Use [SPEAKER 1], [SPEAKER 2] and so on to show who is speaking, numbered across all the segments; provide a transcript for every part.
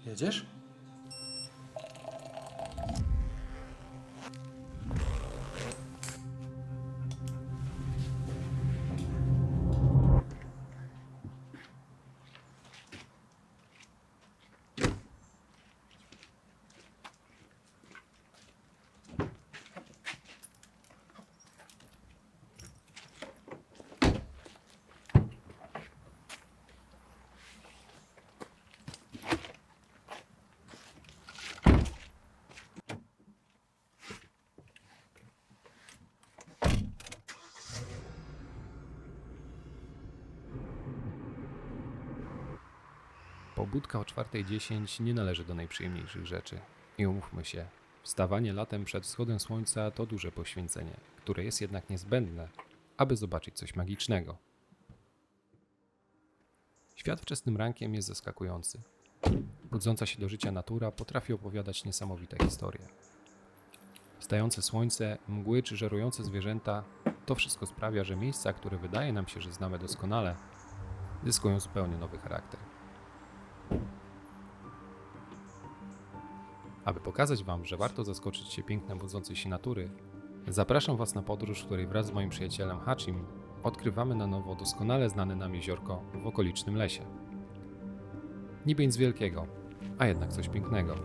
[SPEAKER 1] Jedziesz?
[SPEAKER 2] Pobudka o 4:10 nie należy do najprzyjemniejszych rzeczy. I umówmy się, wstawanie latem przed wschodem słońca to duże poświęcenie, które jest jednak niezbędne, aby zobaczyć coś magicznego. Świat wczesnym rankiem jest zaskakujący. Budząca się do życia natura potrafi opowiadać niesamowite historie. Wstające słońce, mgły czy żerujące zwierzęta to wszystko sprawia, że miejsca, które wydaje nam się, że znamy doskonale, zyskują zupełnie nowy charakter. Aby pokazać Wam, że warto zaskoczyć się pięknem budzącej się natury, zapraszam Was na podróż, w której wraz z moim przyjacielem Hachim odkrywamy na nowo doskonale znane nam jeziorko w okolicznym lesie. Niby nic wielkiego, a jednak coś pięknego.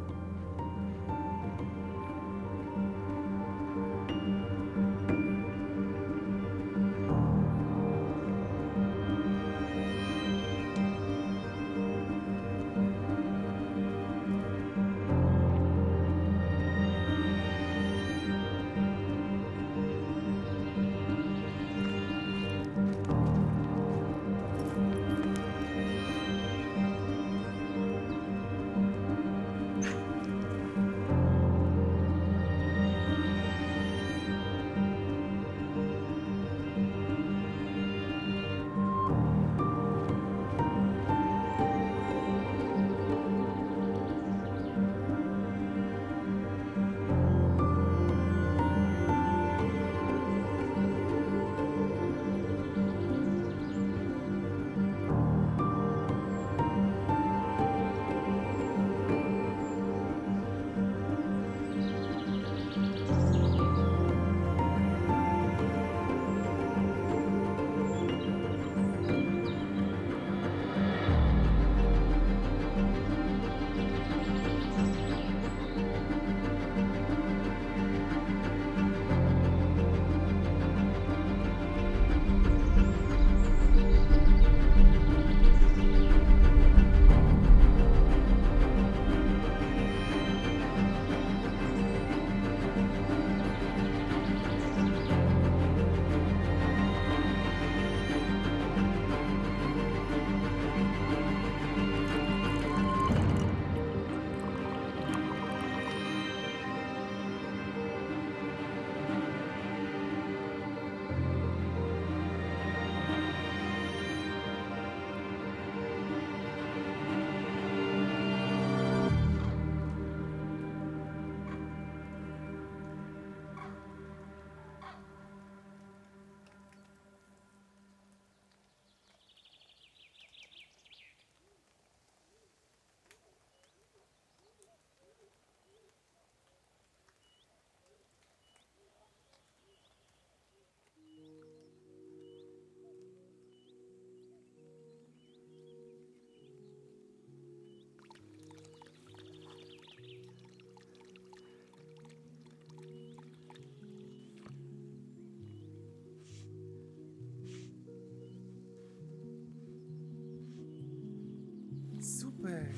[SPEAKER 1] Super.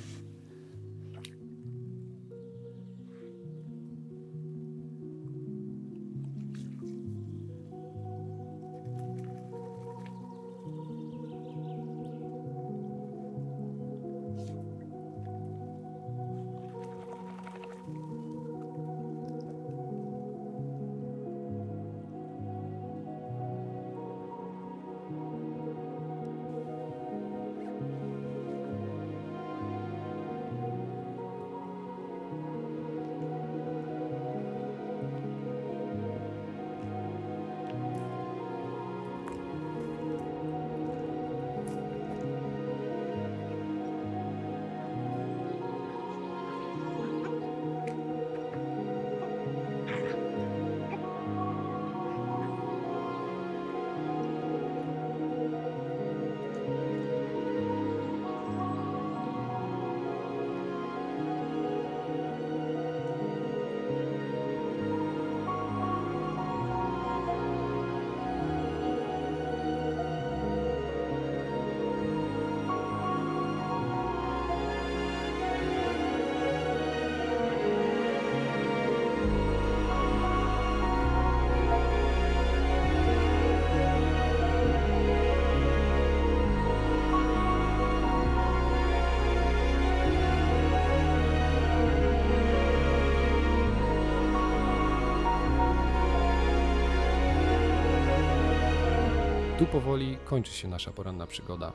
[SPEAKER 2] Tu powoli kończy się nasza poranna przygoda.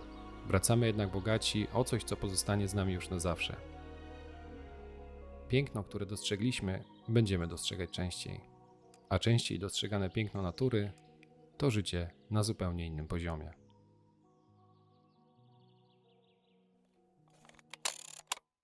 [SPEAKER 2] Wracamy jednak bogaci o coś, co pozostanie z nami już na zawsze. Piękno, które dostrzegliśmy, będziemy dostrzegać częściej. A częściej dostrzegane piękno natury to życie na zupełnie innym poziomie.